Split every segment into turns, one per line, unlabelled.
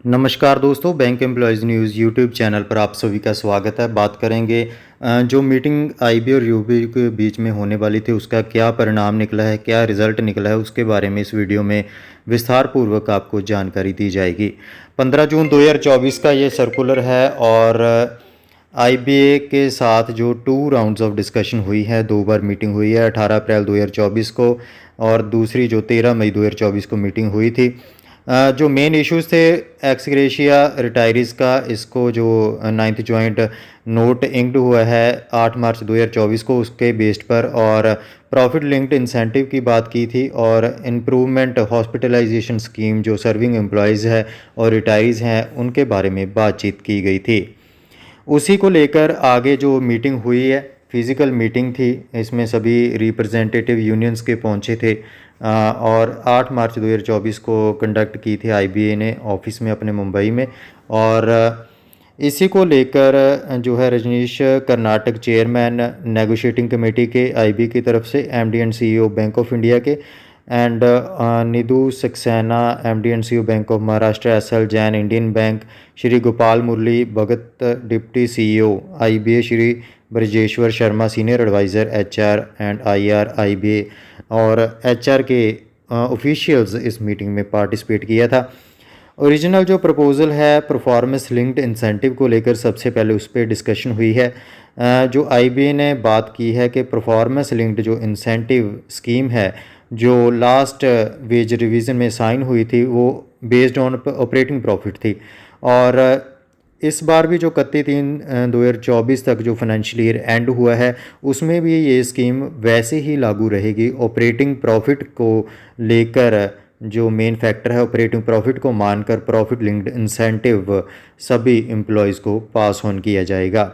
नमस्कार दोस्तों, bank employees news YouTube channel पर आप सभी का स्वागत है। बात करेंगे जो मीटिंग आईबी और यूबी के बीच में होने वाली थी उसका क्या परिणाम निकला है, क्या रिज़ल्ट निकला है, उसके बारे में इस वीडियो में विस्तार पूर्वक आपको जानकारी दी जाएगी। 15 जून 2024 का ये सर्कुलर है और आईबीए के साथ जो 2 राउंड्स ऑफ डिस्कशन हुई है, 2 बार मीटिंग हुई है, 18 अप्रैल 2024 को और दूसरी जो 13 मई 2024 को मीटिंग हुई थी। जो मेन इश्यूज़ थे एक्स ग्रेशिया रिटायरीज़ का, इसको जो 9th जॉइंट नोट इंक्ड हुआ है 8 मार्च 2024 को, उसके बेस्ड पर और प्रॉफिट लिंक्ड इंसेंटिव की बात की थी और इम्प्रूवमेंट हॉस्पिटलाइजेशन स्कीम जो सर्विंग एम्प्लॉयज़ है और रिटायरीज़ हैं उनके बारे में बातचीत की गई थी। उसी को लेकर आगे जो मीटिंग हुई है, फिज़िकल मीटिंग थी, इसमें सभी रिप्रेजेंटेटिव यूनियंस के पहुंचे थे और 8 मार्च 2024 को कंडक्ट की थी आईबीए ने ऑफिस में अपने मुंबई में। और इसी को लेकर जो है Rajneesh Karnatak chairman negotiating committee के आईबी की तरफ से, MD and CEO Bank of India के, and Nidhu Saxena MD and CEO Bank of Maharashtra, SL Jain Indian Bank, Shri Gopal Murli Bhagat deputy CEO IBA, Shri Brajeshwar Sharma senior adviser HR and IR IBA और एचआर के ऑफिशियल्स इस मीटिंग में participate किया था। ओरिजिनल जो प्रपोज़ल है परफॉर्मेंस लिंक्ड इंसेंटिव को लेकर सबसे पहले उस पर डिस्कशन हुई है। जो आईबीए ने बात की है कि परफॉर्मेंस लिंक्ड जो इंसेंटिव स्कीम है जो लास्ट वेज रिवीजन में साइन हुई थी वो बेस्ड ऑन ऑपरेटिंग प्रॉफिट थी और इस बार भी जो 31/3/2024 तक जो फाइनेंशियल ईयर एंड हुआ है उसमें भी ये स्कीम वैसे ही लागू रहेगी। ऑपरेटिंग प्रॉफिट को लेकर जो मेन फैक्टर है, ऑपरेटिंग प्रॉफिट को मानकर प्रॉफिट लिंक्ड इंसेंटिव सभी एम्प्लॉयज़ को पास ऑन किया जाएगा।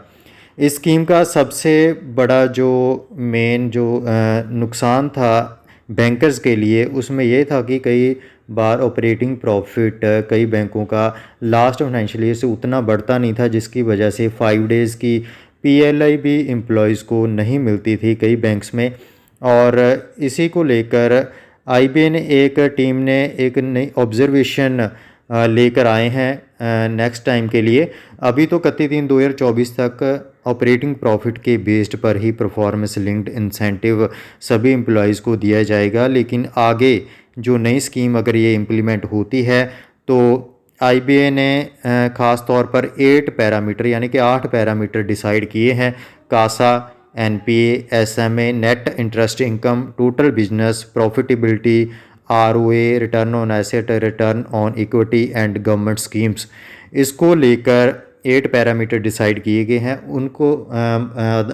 इस स्कीम का सबसे बड़ा जो मेन जो नुकसान था बैंकर्स के लिए उसमें यह था कि कई बार ऑपरेटिंग प्रॉफिट कई बैंकों का लास्ट फाइनेंशियल ईयर से उतना बढ़ता नहीं था, जिसकी वजह से 5 डेज़ की पीएलआई भी एम्प्लॉयज़ को नहीं मिलती थी कई बैंक्स में। और इसी को लेकर आईबीए ने एक टीम ने एक नई ऑब्जर्वेशन लेकर आए हैं नेक्स्ट टाइम के लिए। अभी तो 31/3/2024 तक ऑपरेटिंग प्रॉफिट के बेस्ड पर ही परफॉर्मेंस लिंक्ड इंसेंटिव सभी एम्प्लॉयज़ को दिया जाएगा, लेकिन आगे जो नई स्कीम अगर ये इम्प्लीमेंट होती है तो आईबीए ने ख़ास तौर पर 8 पैरामीटर यानी कि 8 पैरामीटर डिसाइड किए हैं। CASA, NPA, SMA, net interest income, total business profitability, ROA, return on asset, return on equity and government schemes. इसको लेकर 8 पैरामीटर डिसाइड किए गए हैं। उनको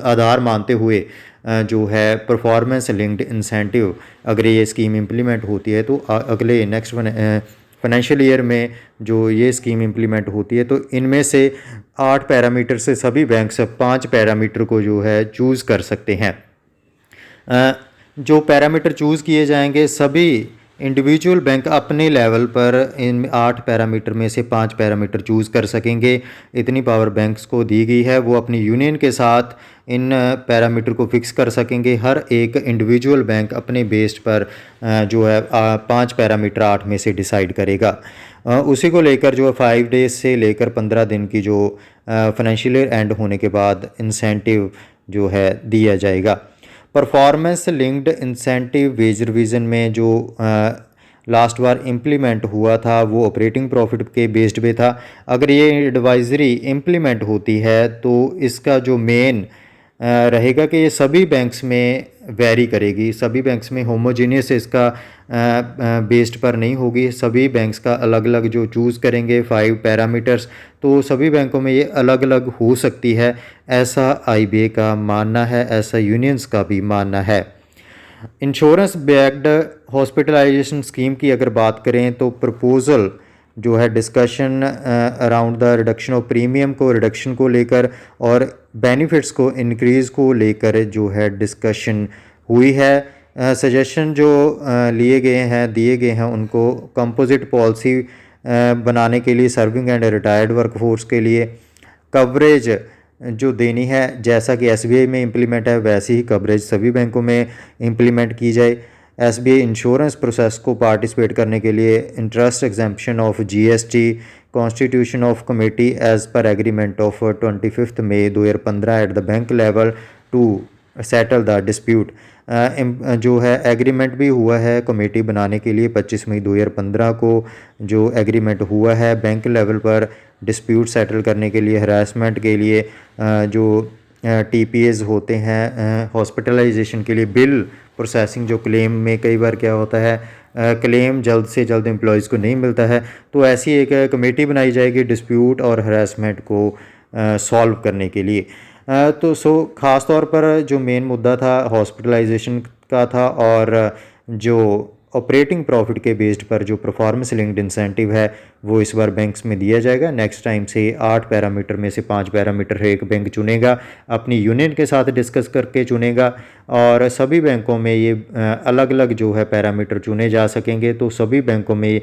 आधार मानते हुए जो है परफॉर्मेंस लिंक्ड इंसेंटिव अगर ये स्कीम इम्प्लीमेंट होती है तो अगले नेक्स्ट फाइनेंशियल ईयर में जो ये स्कीम इम्प्लीमेंट होती है तो इनमें से 8 पैरामीटर से सभी बैंक सब 5 पैरामीटर को जो है चूज़ कर सकते हैं। जो पैरामीटर चूज़ किए जाएंगे सभी इंडिविजुअल बैंक अपने लेवल पर इन 8 पैरामीटर में से 5 पैरामीटर चूज़ कर सकेंगे। इतनी पावर बैंक्स को दी गई है, वो अपनी यूनियन के साथ इन पैरामीटर को फिक्स कर सकेंगे। हर एक इंडिविजुअल बैंक अपने बेस्ड पर जो है 5 पैरामीटर 8 में से डिसाइड करेगा। उसी को लेकर जो है 5 डेज से लेकर 15 दिन की जो फाइनेंशियल ईयर एंड होने के बाद इंसेंटिव जो है दिया जाएगा। Performance linked incentive veg revision में जो लास्ट बार इम्प्लीमेंट हुआ था वो ऑपरेटिंग प्रॉफिट के बेस्ड पे था। अगर ये एडवाइजरी इम्प्लीमेंट होती है तो इसका जो मेन रहेगा कि ये सभी बैंक्स में वेरी करेगी, सभी बैंक्स में होमोजीनियस इसका बेस्ड पर नहीं होगी। सभी बैंक्स का अलग अलग जो चूज़ करेंगे 5 पैरामीटर्स, तो सभी बैंकों में ये अलग अलग हो सकती है, ऐसा आईबीए का मानना है, ऐसा यूनियंस का भी मानना है। इंश्योरेंस बैक्ड हॉस्पिटलाइजेशन स्कीम की अगर बात करें तो प्रपोज़ल जो है discussion around the reduction of premium को रिडक्शन को लेकर और बेनिफिट्स को इंक्रीज़ को लेकर जो है डिस्कशन हुई है। सजेशन जो लिए गए हैं दिए गए हैं उनको कंपोजिट पॉलिसी बनाने के लिए सर्विंग एंड रिटायर्ड वर्कफोर्स के लिए कवरेज जो देनी है, जैसा कि एसबीआई में इम्प्लीमेंट है वैसी ही कवरेज सभी बैंकों में इम्प्लीमेंट की जाए। एसबीआई इंश्योरेंस प्रोसेस को पार्टिसिपेट करने के लिए interest exemption of GST constitution of committee as per agreement of 25 May 2015 at the bank level to settle the dispute. जो है एग्रीमेंट भी हुआ है कमेटी बनाने के लिए 25 मई 2015 को जो एग्रीमेंट हुआ है बैंक लेवल पर डिस्प्यूट सेटल करने के लिए, हरासमेंट के लिए, जो टीपीएस होते हैं हॉस्पिटलाइजेशन के लिए, बिल प्रोसेसिंग, जो क्लेम में कई बार क्या होता है क्लेम जल्द से जल्द एम्प्लॉयज़ को नहीं मिलता है, तो ऐसी एक कमेटी बनाई जाएगी डिस्प्यूट और हरासमेंट को सॉल्व करने के लिए। तो ख़ास तौर पर जो मेन मुद्दा था हॉस्पिटलाइजेशन का था, और जो ऑपरेटिंग प्रॉफिट के बेस्ड पर जो परफॉर्मेंस लिंक्ड इंसेंटिव है वो इस बार बैंक्स में दिया जाएगा। नेक्स्ट टाइम से 8 पैरामीटर में से 5 पैरामीटर एक बैंक चुनेगा, अपनी यूनियन के साथ डिस्कस करके चुनेगा, और सभी बैंकों में ये अलग अलग जो है पैरामीटर चुने जा सकेंगे। तो सभी बैंकों में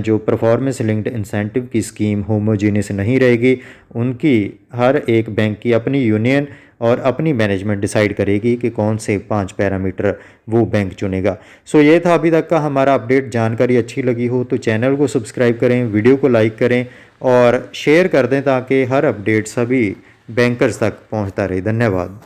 जो परफॉर्मेंस लिंक्ड इंसेंटिव की स्कीम होमोजीनियस नहीं रहेगी, उनकी हर एक बैंक की अपनी यूनियन और अपनी मैनेजमेंट डिसाइड करेगी कि कौन से 5 पैरामीटर वो बैंक चुनेगा। सो ये था अभी तक का हमारा अपडेट। जानकारी अच्छी लगी हो तो चैनल को सब्सक्राइब करें, वीडियो को लाइक करें और शेयर कर दें ताकि हर अपडेट सभी बैंकर्स तक पहुंचता रहे। धन्यवाद।